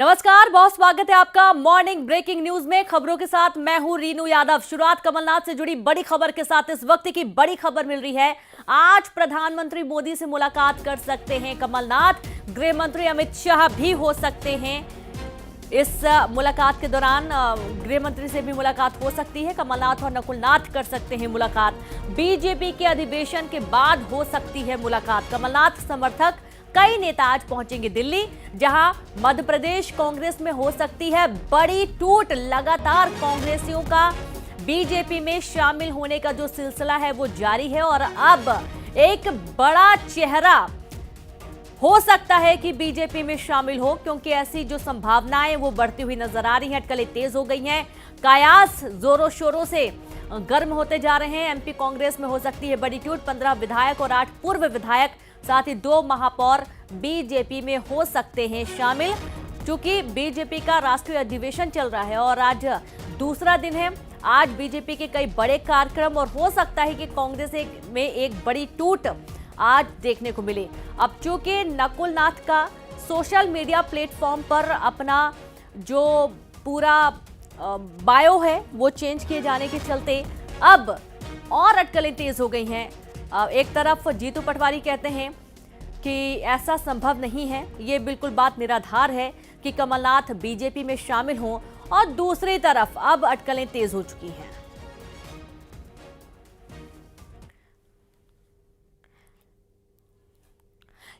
नमस्कार, बहुत स्वागत है आपका मॉर्निंग ब्रेकिंग न्यूज में। खबरों के साथ मैं हूं रीनू यादव। शुरुआत कमलनाथ से जुड़ी बड़ी खबर के साथ इस वक्त की बड़ी खबर मिल रही है। आज प्रधानमंत्री मोदी से मुलाकात कर सकते हैं कमलनाथ। गृह मंत्री अमित शाह भी हो सकते हैं। इस मुलाकात के दौरान गृह मंत्री से भी मुलाकात हो सकती है। कमलनाथ और नकुलनाथ कर सकते हैं मुलाकात। बीजेपी के अधिवेशन के बाद हो सकती है मुलाकात। कमलनाथ समर्थक कई नेता आज पहुंचेंगे दिल्ली, जहां मध्य प्रदेश कांग्रेस में हो सकती है बड़ी टूट। लगातार कांग्रेसियों का बीजेपी में शामिल होने का जो सिलसिला है वो जारी है और अब एक बड़ा चेहरा हो सकता है कि बीजेपी में शामिल हो, क्योंकि ऐसी जो संभावनाएं वो बढ़ती हुई नजर आ रही हैं। अटकलें तेज हो गई हैं। कयास जोरों शोरों से गर्म होते जा रहे हैं। एमपी कांग्रेस में हो सकती है बड़ी टूट। 15 विधायक और 8 पूर्व विधायक, साथ ही 2 महापौर बीजेपी में हो सकते हैं शामिल। चूंकि बीजेपी का राष्ट्रीय अधिवेशन चल रहा है और आज दूसरा दिन है। आज बीजेपी के कई बड़े कार्यक्रम और हो सकता है कि कांग्रेस में एक बड़ी टूट आज देखने को मिले। अब चूंकि नकुलनाथ का सोशल मीडिया प्लेटफॉर्म पर अपना जो पूरा बायो है वो चेंज किए जाने के चलते अब और अटकलें तेज हो गई हैं। एक तरफ जीतू पटवारी कहते हैं कि ऐसा संभव नहीं है, ये बिल्कुल बात निराधार है कि कमलनाथ बीजेपी में शामिल हों, और दूसरी तरफ अब अटकलें तेज हो चुकी हैं।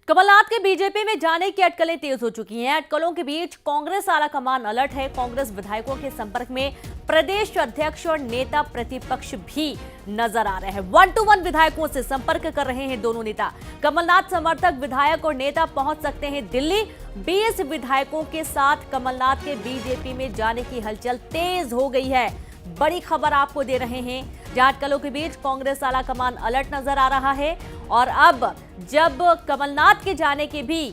कमलनाथ के बीजेपी में जाने की अटकलें तेज हो चुकी हैं। अटकलों के बीच कांग्रेस आला कमान अलर्ट है। कांग्रेस विधायकों के संपर्क में प्रदेश अध्यक्ष और नेता प्रतिपक्ष भी नजर आ रहे हैं। 1-to-1 विधायकों से संपर्क कर रहे हैं दोनों नेता। कमलनाथ समर्थक विधायक और नेता पहुंच सकते हैं दिल्ली। 20 विधायकों के साथ कमलनाथ के बीजेपी में जाने की हलचल तेज हो गई है। बड़ी खबर आपको दे रहे हैं, जहां अटकलों के बीच कांग्रेस आला कमान अलर्ट नजर आ रहा है। और अब जब कमलनाथ के जाने की भी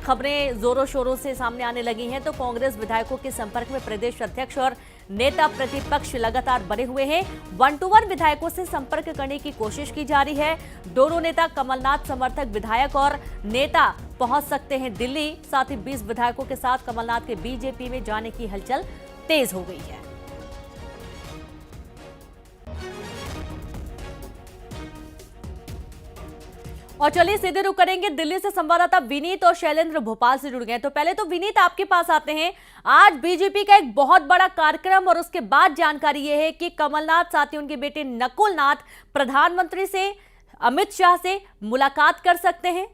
खबरें जोरों शोरों से सामने आने लगी हैं, तो कांग्रेस विधायकों के संपर्क में प्रदेश अध्यक्ष और नेता प्रतिपक्ष लगातार बने हुए हैं। 1-to-1 विधायकों से संपर्क करने की कोशिश की जा रही है। दोनों नेता कमलनाथ समर्थक विधायक और नेता पहुंच सकते हैं दिल्ली। साथ ही 20 विधायकों के साथ कमलनाथ के बीजेपी में जाने की हलचल तेज हो गई है। और चलिए सीधे रुक करेंगे दिल्ली से। संवाददाता विनीत और शैलेंद्र भोपाल से जुड़ गए। तो पहले तो विनीत, आपके पास आते हैं। आज बीजेपी का एक बहुत बड़ा कार्यक्रम और उसके बाद जानकारी यह है कि कमलनाथ साथ ही उनके बेटे नकुलनाथ प्रधानमंत्री से, अमित शाह से मुलाकात कर सकते हैं।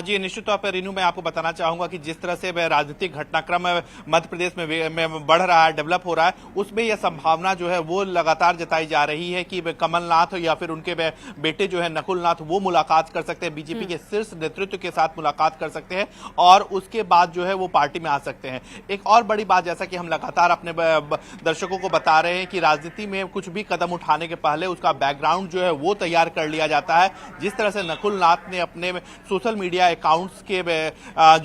जी निश्चित तौर पर रीनू, मैं आपको बताना चाहूंगा कि जिस तरह से राजनीतिक घटनाक्रम मध्य प्रदेश में बढ़ रहा है, डेवलप हो रहा है, उसमें यह संभावना जो है वो लगातार जताई जा रही है कि कमलनाथ या फिर उनके बेटे जो है नकुलनाथ वो मुलाकात कर सकते हैं, बीजेपी के शीर्ष नेतृत्व के साथ मुलाकात कर सकते हैं और उसके बाद जो है वो पार्टी में आ सकते हैं। एक और बड़ी बात, जैसा कि हम लगातार अपने दर्शकों को बता रहे हैं कि राजनीति में कुछ भी कदम उठाने के पहले उसका बैकग्राउंड जो है वो तैयार कर लिया जाता है। जिस तरह से नकुलनाथ ने अपने सोशल मीडिया अकाउंट्स के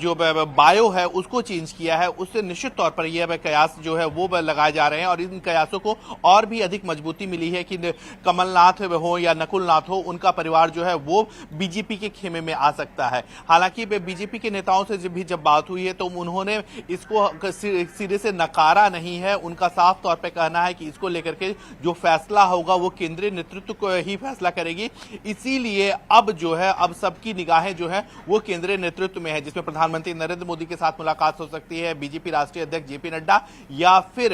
जो बायो है उसको चेंज किया है, उससे निश्चित तौर पर यह कयास जो है वो लगाए जा रहे हैं और इन कयासों को और भी अधिक मजबूती मिली है कि कमलनाथ हो या नकुलनाथ हो, उनका परिवार जो है वो बीजेपी के खेमे में आ सकता है। हालांकि बीजेपी के नेताओं से जब बात हुई है तो उन्होंने इसको सिरे से नकारा नहीं है। उनका साफ तौर पर कहना है कि इसको लेकर के जो फैसला होगा वो केंद्रीय नेतृत्व को ही फैसला करेगी। इसीलिए अब जो है अब सबकी निगाहें जो है वो केंद्रीय नेतृत्व में है, जिसमें प्रधानमंत्री नरेंद्र मोदी के साथ मुलाकात हो सकती है, बीजेपी राष्ट्रीय अध्यक्ष जेपी नड्डा या फिर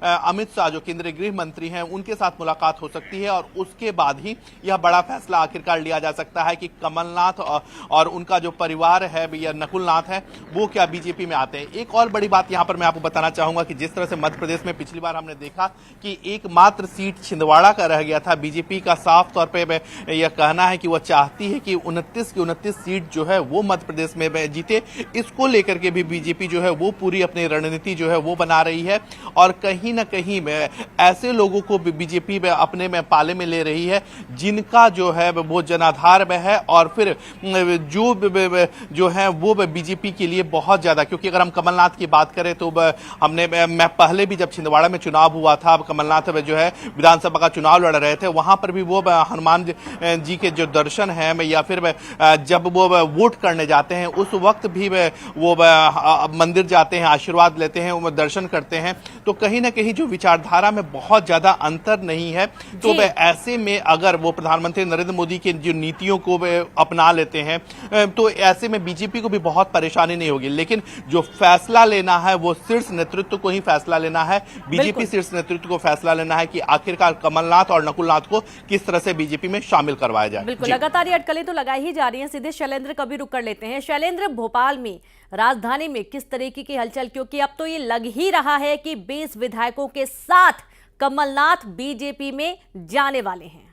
अमित शाह जो केंद्रीय गृह मंत्री हैं उनके साथ मुलाकात हो सकती है। और उसके बाद ही यह बड़ा फैसला आखिरकार लिया जा सकता है कि कमलनाथ और उनका जो परिवार है या नकुलनाथ है वो क्या बीजेपी में आते हैं। एक और बड़ी बात यहां पर मैं आपको बताना चाहूंगा कि जिस तरह से मध्य प्रदेश में पिछली बार हमने देखा कि एकमात्र सीट छिंदवाड़ा का रह गया था, बीजेपी का साफ तौर पर यह कहना है कि वह चाहती है कि 29 की 29 सीट जो है वो मध्य प्रदेश में जीते। इसको लेकर के भी बीजेपी जो है वो पूरी अपनी रणनीति जो है वो बना रही है और कहीं ना कहीं में ऐसे लोगों को बीजेपी में अपने में पाले में ले रही है जिनका जो है वो जनाधार में है और फिर जो है वो बीजेपी के लिए बहुत ज्यादा, क्योंकि अगर हम कमलनाथ की बात करें तो मैं पहले भी जब छिंदवाड़ा में चुनाव हुआ था, कमलनाथ जो है विधानसभा का चुनाव लड़ रहे थे, वहां पर भी वो हनुमान जी के जो दर्शन है या फिर जब वो वोट करने जाते हैं उस वक्त भी वो मंदिर जाते हैं, आशीर्वाद लेते हैं, वो दर्शन करते हैं, तो कहीं ना कहीं जो विचारधारा में बहुत ज्यादा अंतर नहीं है। तो ऐसे में अगर वो प्रधानमंत्री नरेंद्र मोदी की जो नीतियों को अपना लेते हैं तो ऐसे में बीजेपी को भी बहुत परेशानी नहीं होगी। लेकिन जो फैसला लेना है वो शीर्ष नेतृत्व को ही फैसला लेना है, बीजेपी शीर्ष नेतृत्व को फैसला लेना है कि आखिरकार कमलनाथ और नकुलनाथ को किस तरह से बीजेपी में शामिल करवाया जाए। बिल्कुल, लगातार ये अटकलें तो लगाई ही जा रही हैं। सीधे शैलेंद्र का भी रुख कर लेते हैं। शैलेंद्र, भोपाल में, राजधानी में किस तरीके की हलचल, क्योंकि अब तो ये लग ही रहा है कि 20 विधायकों के साथ कमलनाथ बीजेपी में जाने वाले हैं।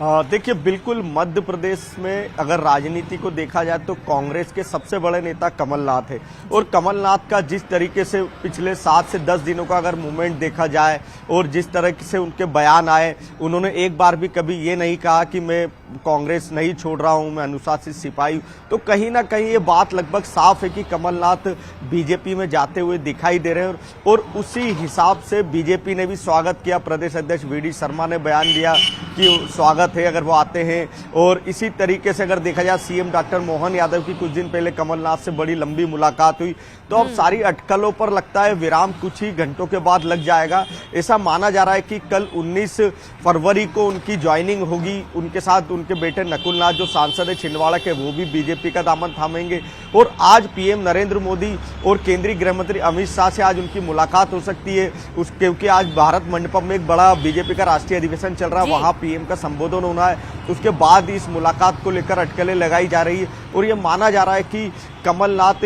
देखिए, बिल्कुल मध्य प्रदेश में अगर राजनीति को देखा जाए तो कांग्रेस के सबसे बड़े नेता कमलनाथ है, और कमलनाथ का जिस तरीके से पिछले 7 से 10 दिनों का अगर मूवमेंट देखा जाए और जिस तरह से उनके बयान आए, उन्होंने एक बार भी कभी ये नहीं कहा कि मैं कांग्रेस नहीं छोड़ रहा हूं, मैं अनुशासित सिपाही हूं। तो कहीं ना कहीं ये बात लगभग साफ है कि कमलनाथ बीजेपी में जाते हुए दिखाई दे रहे हैं, और उसी हिसाब से बीजेपी ने भी स्वागत किया। प्रदेश अध्यक्ष वी.डी. शर्मा ने बयान दिया कि स्वागत है अगर वो आते हैं। और इसी तरीके से अगर देखा जाए, सीएम डॉक्टर मोहन यादव की कुछ दिन पहले कमलनाथ से बड़ी लंबी मुलाकात हुई। तो अब सारी अटकलों पर लगता है विराम कुछ ही घंटों के बाद लग जाएगा। ऐसा माना जा रहा है कि कल 19 फरवरी को उनकी ज्वाइनिंग होगी। उनके साथ उनके बेटे नकुलनाथ जो सांसद है छिंदवाड़ा के, वो भी बीजेपी का दामन थामेंगे। और आज पीएम नरेंद्र मोदी और केंद्रीय गृह मंत्री अमित शाह से आज उनकी मुलाकात हो सकती है, क्योंकि आज भारत मंडपम में एक बड़ा बीजेपी का राष्ट्रीय अधिवेशन चल रहा है, वहां पीएम का संबोधन होना है। उसके बाद इस मुलाकात को लेकर अटकलें लगाई जा रही है, और ये माना जा रहा है कि कमलनाथ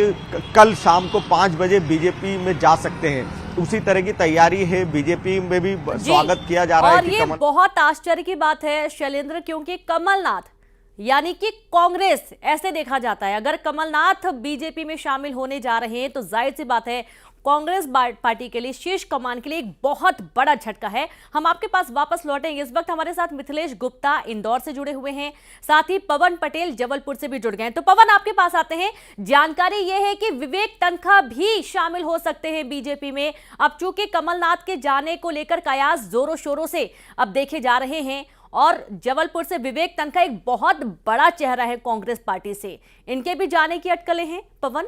कल शाम को 5 बजे बीजेपी में जा सकते हैं। उसी तरह की तैयारी है, बीजेपी में भी स्वागत किया जा रहा है। और ये बहुत आश्चर्य की बात है शैलेंद्र, क्योंकि कमलनाथ यानी कि कांग्रेस, ऐसे देखा जाता है अगर कमलनाथ बीजेपी में शामिल होने जा रहे हैं तो जाहिर सी बात है कांग्रेस पार्टी के लिए, शीर्ष कमान के लिए एक बहुत बड़ा झटका है। हम आपके पास वापस लौटेंगे। इस वक्त हमारे साथ मिथिलेश गुप्ता इंदौर से जुड़े हुए हैं, साथ ही पवन पटेल जबलपुर से भी जुड़ गए हैं। तो पवन, आपके पास आते हैं। जानकारी यह है कि विवेक तन्खा भी शामिल हो सकते हैं बीजेपी में। अब चूंकि कमलनाथ के जाने को लेकर कयास जोरों शोरों से अब देखे जा रहे हैं, और जबलपुर से विवेक तन्खा एक बहुत बड़ा चेहरा है कांग्रेस पार्टी से, इनके भी जाने की अटकलें हैं। पवन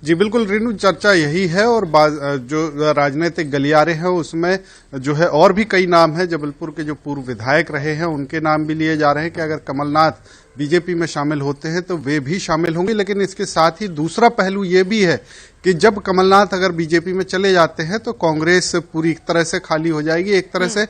जी बिल्कुल रेणु, चर्चा यही है, और जो राजनीतिक गलियारे हैं उसमें जो है और भी कई नाम हैं। जबलपुर के जो पूर्व विधायक रहे हैं उनके नाम भी लिए जा रहे हैं कि अगर कमलनाथ बीजेपी में शामिल होते हैं तो वे भी शामिल होंगे। लेकिन इसके साथ ही दूसरा पहलू ये भी है कि जब कमलनाथ अगर बीजेपी में चले जाते हैं तो कांग्रेस पूरी तरह से खाली हो जाएगी। एक तरह से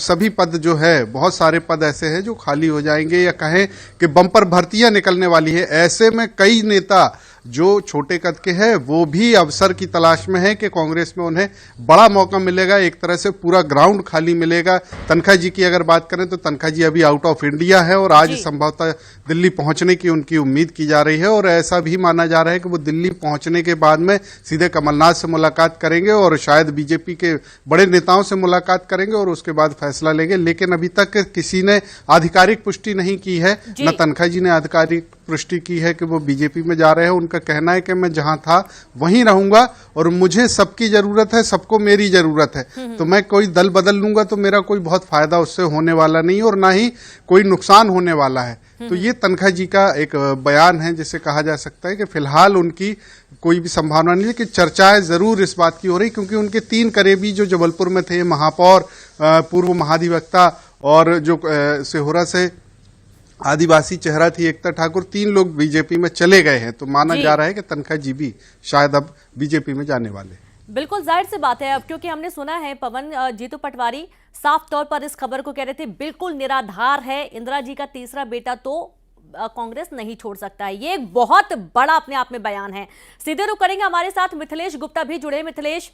सभी पद जो है, बहुत सारे पद ऐसे हैं जो खाली हो जाएंगे, या कहें कि बम्पर भर्तियां निकलने वाली है। ऐसे में कई नेता जो छोटे कद के हैं वो भी अवसर की तलाश में है कि कांग्रेस में उन्हें बड़ा मौका मिलेगा, एक तरह से पूरा ग्राउंड खाली मिलेगा। तन्खा जी की अगर बात करें तो तन्खा जी अभी आउट ऑफ इंडिया है, और आज संभवतः दिल्ली पहुंचने की उनकी उम्मीद की जा रही है। और ऐसा भी माना जा रहा है कि वो दिल्ली पहुंचने के बाद में सीधे कमलनाथ से मुलाकात करेंगे, और शायद बीजेपी के बड़े नेताओं से मुलाकात करेंगे और उसके बाद फैसला लेंगे। लेकिन अभी तक किसी ने आधिकारिक पुष्टि नहीं की है, न तन्खा जी ने आधिकारिक पुष्टि की है कि वो बीजेपी में जा रहे हैं। उनका कहना है कि मैं जहां था वहीं रहूंगा, और मुझे सबकी जरूरत है, सबको मेरी जरूरत है। तो मैं कोई दल बदल लूंगा तो मेरा कोई बहुत फायदा उससे होने वाला नहीं, और ना ही कोई नुकसान होने वाला है। तो ये तन्खा जी का एक बयान है, जिसे कहा जा सकता है कि फिलहाल उनकी कोई भी संभावना नहीं है। कि चर्चाएं जरूर इस बात की हो रही, क्योंकि उनके 3 करीबी जो जबलपुर में थे, महापौर, पूर्व महाधिवक्ता, और जो सिहोरा से आदिवासी चेहरा थी एकता ठाकुर, 3 लोग बीजेपी में चले गए हैं। तो माना जा रहा है कि तन्खा जी भी शायद अब बीजेपी में जाने वाले। बिल्कुल जाहिर सी बात है, अब क्योंकि हमने सुना है पवन, जीतू पटवारी साफ तौर पर इस खबर को कह रहे थे बिल्कुल निराधार है, इंदिरा जी का तीसरा बेटा तो कांग्रेस नहीं छोड़ सकता है। ये एक बहुत बड़ा अपने आप में बयान है। सीधे रुख करेंगे, हमारे साथ मिथिलेश गुप्ता भी जुड़े। मिथिलेश,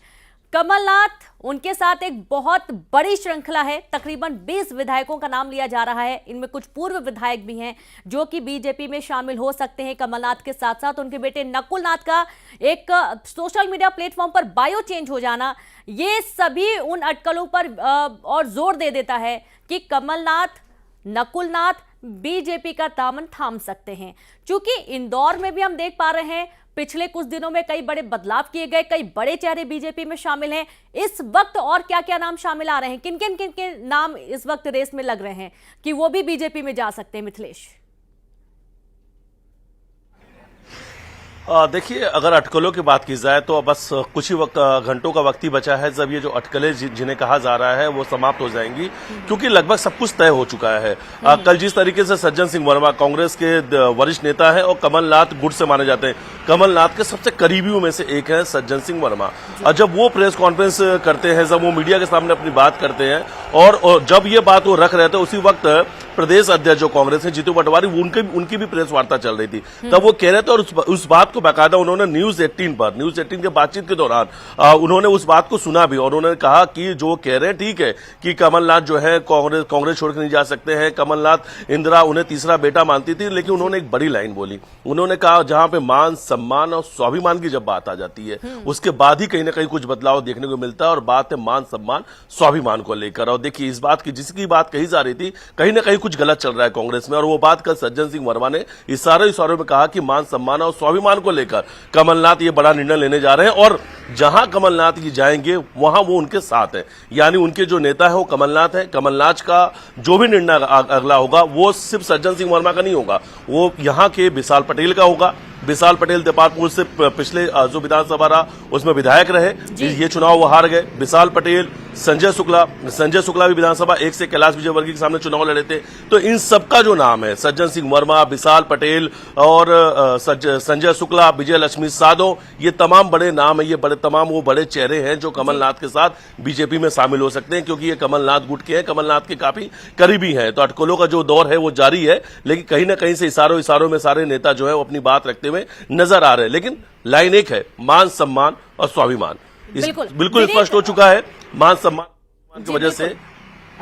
कमलनाथ, उनके साथ एक बहुत बड़ी श्रृंखला है, तकरीबन 20 विधायकों का नाम लिया जा रहा है। इनमें कुछ पूर्व विधायक भी हैं जो कि बीजेपी में शामिल हो सकते हैं कमलनाथ के साथ साथ। उनके बेटे नकुलनाथ का एक सोशल मीडिया प्लेटफॉर्म पर बायो चेंज हो जाना, ये सभी उन अटकलों पर और जोर दे देता है कि कमलनाथ, नकुलनाथ बीजेपी का दामन थाम सकते हैं। चूंकि इंदौर में भी हम देख पा रहे हैं पिछले कुछ दिनों में कई बड़े बदलाव किए गए, कई बड़े चेहरे बीजेपी में शामिल हैं। इस वक्त और क्या क्या नाम शामिल आ रहे हैं, किन किन नाम इस वक्त रेस में लग रहे हैं कि वो भी बीजेपी में जा सकते हैं? मिथिलेश, देखिए, अगर अटकलों की बात की जाए तो बस कुछ ही घंटों का वक्त ही बचा है जब ये जो अटकलें जिन्हें कहा जा रहा है वो समाप्त हो जाएंगी, क्योंकि लगभग सब कुछ तय हो चुका है। कल जिस तरीके से सज्जन सिंह वर्मा कांग्रेस के वरिष्ठ नेता हैं और कमलनाथ गुट से माने जाते हैं, कमलनाथ के सबसे करीबियों में से एक है सज्जन सिंह वर्मा। और जब वो प्रेस कॉन्फ्रेंस करते हैं, जब वो मीडिया के सामने अपनी बात करते हैं और जब ये बात वो रख रहे थे, उसी वक्त प्रदेश अध्यक्ष जो कांग्रेस है जीतू पटवारी, उनकी भी प्रेस वार्ता चल रही थी। तब वो कह रहे थे और उस बात को बाकायदा उन्होंने न्यूज 18 के बातचीत के दौरान उन्होंने उस बात को सुना भी और उन्होंने कहा कि जो कह रहे हैं ठीक है कि कमलनाथ जो है कांग्रेस छोड़ के नहीं जा सकते हैं। कमलनाथ इंदिरा उन्हें तीसरा बेटा मानती थी, लेकिन उन्होंने एक बड़ी लाइन बोली। उन्होंने कहा जहां पे मान सम्मान और स्वाभिमान की जब बात आ जाती है, उसके बाद ही कहीं ना कहीं कुछ बदलाव देखने को मिलता है और बात है मान सम्मान स्वाभिमान को लेकर। और देखिए, इस बात की जिसकी बात कही जा रही थी, कहीं ना कहीं कुछ गलत चल रहा है कांग्रेस में, और वो बात कल सज्जन सिंह वर्मा ने इशारों में कहा कि मान सम्मान और स्वाभिमान को लेकर कमलनाथ ये बड़ा निर्णय लेने जा रहे हैं और जहां कमलनाथ ये जाएंगे वहां वो उनके साथ है। यानी उनके जो नेता है वो कमलनाथ है। कमलनाथ का जो भी निर्णय अगला होगा वो सिर्फ सज्जन सिंह वर्मा का नहीं होगा, वो यहां के विशाल पटेल का होगा। विशाल पटेल देपालपुर से पिछले जो विधानसभा रहा उसमें विधायक रहे, ये चुनाव वो हार गए। विशाल पटेल, संजय शुक्ला भी विधानसभा 1 से कैलाश विजयवर्गीय के सामने चुनाव लड़े थे। तो इन सबका जो नाम है, सज्जन सिंह वर्मा, विशाल पटेल और संजय शुक्ला, विजय लक्ष्मी साधो, ये तमाम बड़े नाम है, ये तमाम वो बड़े चेहरे हैं जो कमलनाथ के साथ बीजेपी में शामिल हो सकते हैं, क्योंकि ये कमलनाथ गुट के हैं, कमलनाथ के काफी करीबी हैं। तो अटकलों का जो दौर है वो जारी है, लेकिन कहीं ना कहीं से इशारों में सारे नेता जो है वो अपनी बात रखते हुए नजर आ रहे हैं। लेकिन लाइन एक है, मान सम्मान और स्वाभिमान। बिल्कुल स्पष्ट हो चुका है, मान सम्मान की वजह से।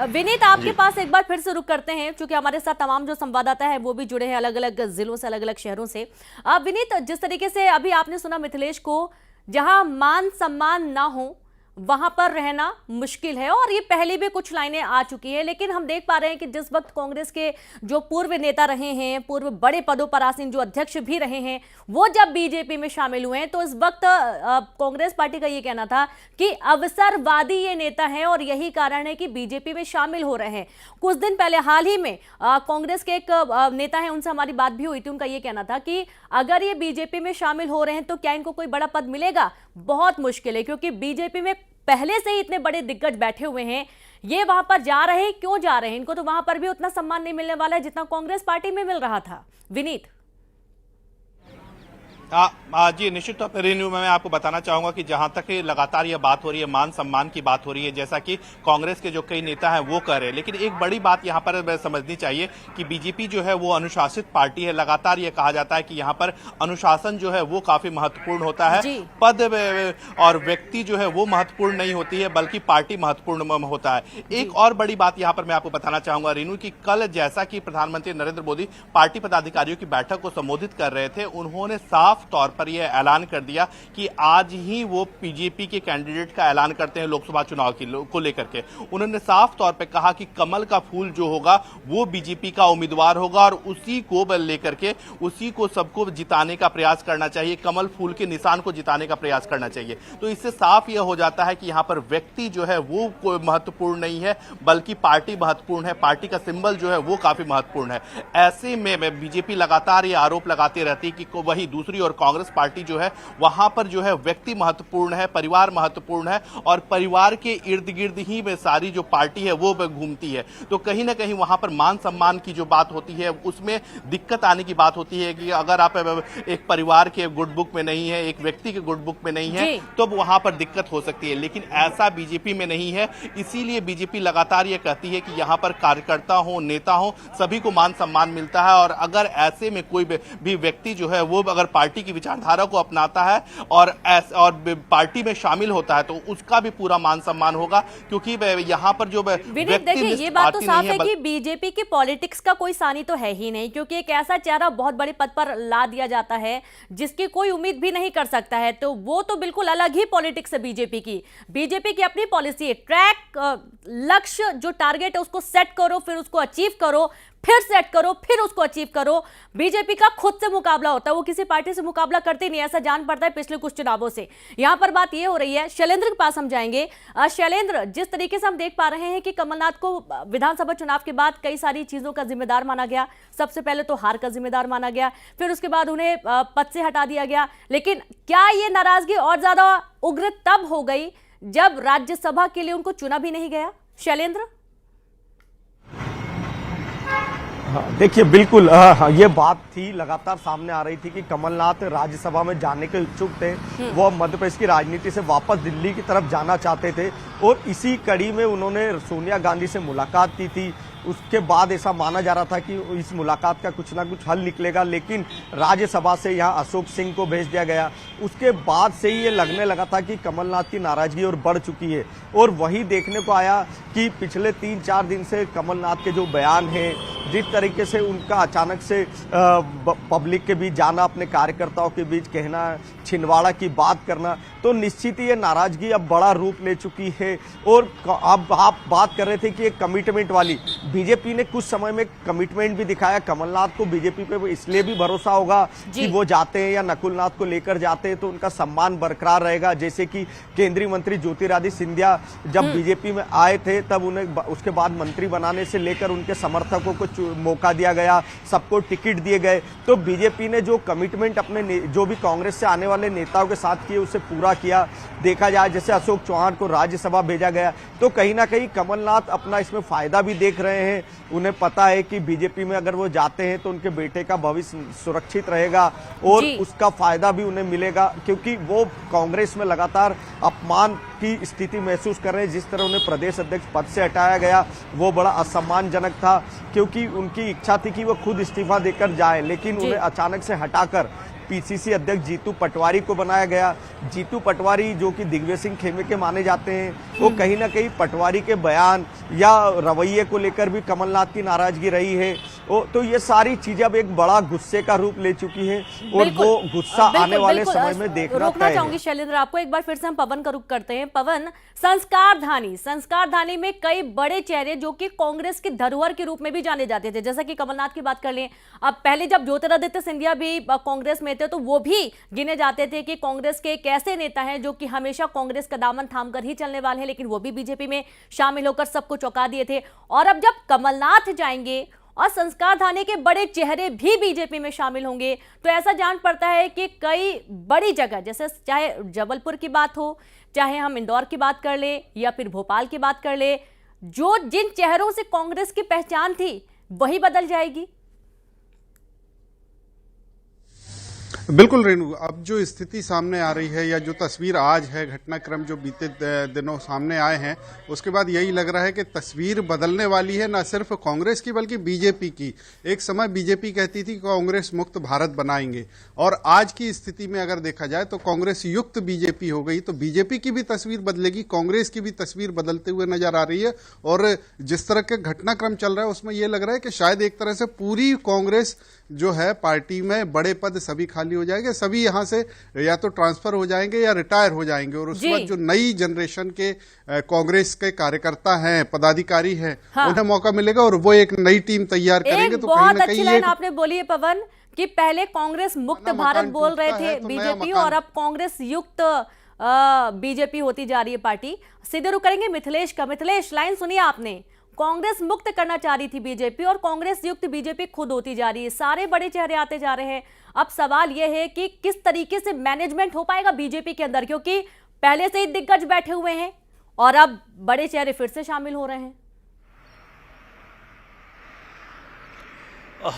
विनीत, आपके पास एक बार फिर से रुक करते हैं, क्योंकि हमारे साथ तमाम जो संवाददाता हैं वो भी जुड़े हैं अलग अलग जिलों से, अलग अलग शहरों से। विनीत, जिस तरीके से अभी आपने सुना मिथिलेश को, जहां मान सम्मान ना हो वहां पर रहना मुश्किल है, और ये पहले भी कुछ लाइनें आ चुकी हैं। लेकिन हम देख पा रहे हैं कि जिस वक्त कांग्रेस के जो पूर्व नेता रहे हैं, पूर्व बड़े पदों पर आसीन जो अध्यक्ष भी रहे हैं, वो जब बीजेपी में शामिल हुए हैं, तो इस वक्त कांग्रेस पार्टी का ये कहना था कि अवसरवादी ये नेता हैं और यही कारण है कि बीजेपी में शामिल हो रहे हैं। कुछ दिन पहले हाल ही में कांग्रेस के एक नेता है, उनसे हमारी बात भी हुई थी। उनका ये कहना था कि अगर ये बीजेपी में शामिल हो रहे हैं तो क्या इनको कोई बड़ा पद मिलेगा? बहुत मुश्किल है, क्योंकि बीजेपी में पहले से ही इतने बड़े दिग्गज बैठे हुए हैं। ये वहां पर जा रहे हैं, क्यों जा रहे हैं? इनको तो वहां पर भी उतना सम्मान नहीं मिलने वाला है जितना कांग्रेस पार्टी में मिल रहा था। विनीत, जी निश्चित तौर पर रेन्यू में मैं आपको बताना चाहूंगा कि जहां तक लगातार ये बात हो रही है, मान सम्मान की बात हो रही है, जैसा कि कांग्रेस के जो कई नेता हैं वो कर रहे हैं, लेकिन एक बड़ी बात यहां पर समझनी चाहिए कि बीजेपी जो है वो अनुशासित पार्टी है। लगातार ये कहा जाता है कि यहां पर अनुशासन जो है वो काफी महत्वपूर्ण होता है। पद और व्यक्ति जो है वो महत्वपूर्ण नहीं होती है, बल्कि पार्टी महत्वपूर्ण होता है। एक और बड़ी बात यहां पर मैं आपको बताना चाहूंगा रेनू, की कल जैसा कि प्रधानमंत्री नरेंद्र मोदी पार्टी पदाधिकारियों की बैठक को संबोधित कर रहे थे, उन्होंने साफ तौर पर यह ऐलान कर दिया कि आज ही वो बीजेपी के कैंडिडेट का ऐलान करते हैं लोकसभा चुनाव को लेकर के। उन्होंने साफ तौर पर कहा कि कमल का फूल जो होगा वो बीजेपी का उम्मीदवार होगा और उसी को लेकर के उसी को सबको जिताने का प्रयास करना चाहिए, कमल फूल के निशान को जिताने का प्रयास करना चाहिए। तो इससे साफ यह हो जाता है कि यहां पर व्यक्ति जो है वो कोई महत्वपूर्ण नहीं है, बल्कि पार्टी महत्वपूर्ण है, पार्टी का सिंबल जो है वो काफी महत्वपूर्ण है। ऐसे में बीजेपी लगातार ये आरोप लगाती रहती है कि वही दूसरी और कांग्रेस पार्टी जो है वहां पर जो है व्यक्ति महत्वपूर्ण है, परिवार महत्वपूर्ण है, और परिवार के इर्द गिर्द ही में सारी जो पार्टी है वो घूमती है। तो कहीं ना कहीं वहां पर मान सम्मान की जो बात होती है उसमें दिक्कत आने की बात होती है कि अगर आप एक परिवार के गुड बुक में नहीं है, एक व्यक्ति के गुड बुक में नहीं है, तो वहां पर दिक्कत हो सकती है। लेकिन ऐसा बीजेपी में नहीं है, इसीलिए बीजेपी लगातार ये कहती है कि यहां पर कार्यकर्ता हो, नेता हो, सभी को मान सम्मान मिलता है। और अगर ऐसे में कोई भी व्यक्ति जो है वो अगर पार्टी की विचारधारा को अपनाता है और पार्टी में शामिल होता है, तो उसका भी पूरा मान सम्मान होगा, क्योंकि यहाँ पर जो देखिए, ये बात तो साफ है कि बीजेपी की पॉलिटिक्स का कोई सानी तो है ही नहीं, क्योंकि एक ऐसा चेहरा बहुत बड़े पद पर ला दिया जाता है जिसकी कोई उम्मीद भी नहीं कर सकता है। तो वो तो बिल्कुल अलग ही पॉलिटिक्स है बीजेपी की अपनी पॉलिसी है, ट्रैक, लक्ष्य, जो टारगेट है उसको सेट करो, फिर उसको अचीव करो, फिर सेट करो, फिर उसको अचीव करो। बीजेपी का खुद से मुकाबला होता है, वो किसी पार्टी से मुकाबला करती नहीं, ऐसा जान पड़ता है पिछले कुछ चुनावों से। यहां पर बात यह हो रही है, शैलेंद्र के पास हम जाएंगे। शैलेंद्र, जिस तरीके से हम देख पा रहे हैं कि कमलनाथ को विधानसभा चुनाव के बाद कई सारी चीजों का जिम्मेदार माना गया। सबसे पहले तो हार का जिम्मेदार माना गया, फिर उसके बाद उन्हें पद से हटा दिया गया। लेकिन क्या ये नाराजगी और ज्यादा उग्र तब हो गई जब राज्यसभा के लिए उनको चुना भी नहीं गया? शैलेंद्र, देखिए बिल्कुल ये बात थी, लगातार सामने आ रही थी कि कमलनाथ राज्यसभा में जाने के इच्छुक थे। वो मध्य प्रदेश की राजनीति से वापस दिल्ली की तरफ जाना चाहते थे और इसी कड़ी में उन्होंने सोनिया गांधी से मुलाकात की थी। उसके बाद ऐसा माना जा रहा था कि इस मुलाकात का कुछ ना कुछ हल निकलेगा, लेकिन राज्यसभा से यहाँ अशोक सिंह को भेज दिया गया। उसके बाद से ही ये लगने लगा था कि कमलनाथ की नाराजगी और बढ़ चुकी है। और वही देखने को आया कि पिछले 3-4 दिन से कमलनाथ के जो बयान हैं, जिस तरीके से उनका अचानक से पब्लिक के बीच जाना, अपने कार्यकर्ताओं के बीच कहना, छिंदवाड़ा की बात करना, तो निश्चित ही ये नाराजगी अब बड़ा रूप ले चुकी है। और अब आप बात कर रहे थे कि एक कमिटमेंट वाली, बीजेपी ने कुछ समय में कमिटमेंट भी दिखाया। कमलनाथ को बीजेपी पे इसलिए भी भरोसा होगा कि वो जाते हैं या नकुलनाथ को लेकर जाते हैं तो उनका सम्मान बरकरार रहेगा। जैसे कि केंद्रीय मंत्री ज्योतिरादित्य सिंधिया जब बीजेपी में आए थे, तब उन्हें उसके बाद मंत्री बनाने से लेकर उनके समर्थकों को मौका दिया गया, सबको टिकट दिए गए। तो बीजेपी ने जो कमिटमेंट अपने जो भी कांग्रेस से आने वाले नेताओं के साथ किए, उसे पूरा किया। देखा जाए जैसे अशोक चौहान को राज्यसभा भेजा गया, तो कहीं ना कहीं कमलनाथ अपना इसमें फायदा भी देख रहे हैं। उन्हें पता है कि बीजेपी में अगर वो जाते हैं तो उनके बेटे का भविष्य सुरक्षित रहेगा और उसका फायदा भी उन्हें मिलेगा, क्योंकि वो कांग्रेस में लगातार अपमान की स्थिति महसूस कर रहे हैं। जिस तरह उन्हें प्रदेश अध्यक्ष पद से हटाया गया वो बड़ा असम्मानजनक था, क्योंकि उनकी इच्छा थी कि वो खुद इस्तीफा देकर जाए, लेकिन उन्हें अचानक से हटाकर पीसीसी अध्यक्ष जीतू पटवारी को बनाया गया। जीतू पटवारी जो कि दिग्विजय सिंह खेमे के माने जाते हैं, वो कहीं ना कहीं पटवारी के बयान या रवैये को लेकर भी कमलनाथ की नाराजगी रही है। तो ये सारी चीजें अब एक बड़ा गुस्से का रूप ले चुकी है और वो गुस्सा आने वाले समय में देखना रोकना चाहूंगी शैलेंद्र आपको। एक बार फिर से हम पवन का रुख करते हैं। पवन, संस्कारधानी में कई बड़े चेहरे जो कि कांग्रेस की धरोहर के रूप में भी जाने जाते थे, जैसा कि कमलनाथ की बात कर लें। अब पहले जब ज्योतिरादित्य सिंधिया भी कांग्रेस में थे तो वो भी गिने जाते थे कि कांग्रेस के एक ऐसे नेता हैं जो कि हमेशा कांग्रेस का दामन थामकर ही चलने वाले हैं, लेकिन वो भी बीजेपी में शामिल होकर सबको चौंका दिए थे। और अब जब कमलनाथ जाएंगे और संस्कारधानी के बड़े चेहरे भी बीजेपी में शामिल होंगे, तो ऐसा जान पड़ता है कि कई बड़ी जगह, जैसे चाहे जबलपुर की बात हो, चाहे हम इंदौर की बात कर ले या फिर भोपाल की बात कर ले, जो जिन चेहरों से कांग्रेस की पहचान थी वही बदल जाएगी। बिल्कुल रेणु, अब जो स्थिति सामने आ रही है या जो तस्वीर आज है, घटनाक्रम जो बीते दिनों सामने आए हैं, उसके बाद यही लग रहा है कि तस्वीर बदलने वाली है, न सिर्फ कांग्रेस की बल्कि बीजेपी की। एक समय बीजेपी कहती थी कांग्रेस मुक्त भारत बनाएंगे, और आज की स्थिति में अगर देखा जाए तो कांग्रेस युक्त बीजेपी हो गई। तो बीजेपी की भी तस्वीर बदलेगी, कांग्रेस की भी तस्वीर बदलते हुए नजर आ रही है। और जिस तरह के घटनाक्रम चल रहा है उसमें यह लग रहा है कि शायद एक तरह से पूरी कांग्रेस जो है पार्टी में बड़े पद सभी खाली हो जाएंगे, सभी यहां से या तो ट्रांसफर हो जाएंगे या रिटायर हो जाएंगे, और उस वक्त जो नई जनरेशन के कांग्रेस के कार्यकर्ता हैं, पदाधिकारी हैं, उन्हें मौका मिलेगा और वो एक नई टीम तैयार करेंगे। तो कहीं ना कहीं लाइन आपने बोली है पवन कि पहले कांग्रेस मुक्त भारत बोल रहे थे बीजेपी, और अब कांग्रेस युक्त बीजेपी होती जा रही है पार्टी। सीधे रुक करेंगे मिथिलेश का। मिथिलेश, लाइन सुनिए आपने। कांग्रेस मुक्त करना चाह रही थी बीजेपी और कांग्रेस युक्त बीजेपी खुद होती जा रही है, सारे बड़े चेहरे आते जा रहे हैं। अब सवाल यह है कि किस तरीके से मैनेजमेंट हो पाएगा बीजेपी के अंदर, क्योंकि पहले से ही दिग्गज बैठे हुए हैं और अब बड़े चेहरे फिर से शामिल हो रहे हैं।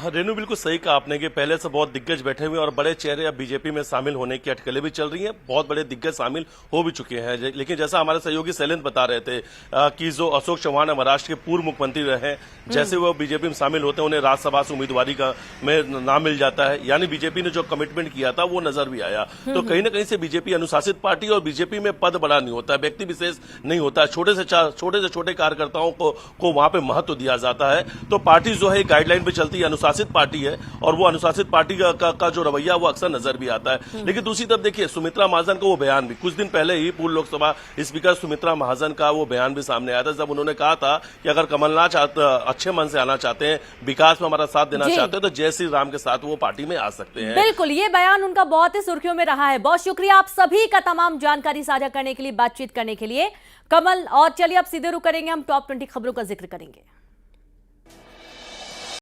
रेणु, बिल्कुल सही कहा आपने कि पहले से बहुत दिग्गज बैठे हुए और बड़े चेहरे अब बीजेपी में शामिल होने की अटकलें भी चल रही हैं। बहुत बड़े दिग्गज शामिल हो भी चुके हैं, लेकिन जैसा हमारे सहयोगी शैलेंद्र बता रहे थे कि जो अशोक चौहान महाराष्ट्र के पूर्व मुख्यमंत्री रहे, जैसे वो बीजेपी में शामिल होते हैं उन्हें राज्यसभा से उम्मीदवारी का में नाम मिल जाता है। यानी बीजेपी ने जो कमिटमेंट किया था वो नजर भी आया। तो कहीं ना कहीं से बीजेपी अनुशासित पार्टी और बीजेपी में पद बड़ा नहीं होता है, व्यक्ति विशेष नहीं होता है, छोटे से छोटे कार्यकर्ताओं को वहां पे महत्व दिया जाता है। तो पार्टी जो है गाइडलाइन पे चलती है, अनुशासित पार्टी है और वो अनुशासित पार्टी का जो रवैया वो अक्सर नजर भी आता है। लेकिन दूसरी तरफ देखिए सुमित्रा महाजन का वो बयान भी कुछ दिन पहले ही पूर्व लोकसभा स्पीकर सुमित्रा महाजन का वो बयान भी सामने आया था, जब उन्होंने कहा था कि अगर कमलनाथ अच्छे मन से आना चाहते हैं, विकास में हमारा साथ देना चाहते हैं, तो जय श्री राम के साथ वो पार्टी में आ सकते हैं। बिल्कुल, ये बयान उनका बहुत ही सुर्खियों में रहा है। बहुत शुक्रिया आप सभी का तमाम जानकारी साझा करने के लिए, बातचीत करने के लिए कमल। और चलिए अब सीधे रुक करेंगे, हम टॉप 20 खबरों का जिक्र करेंगे।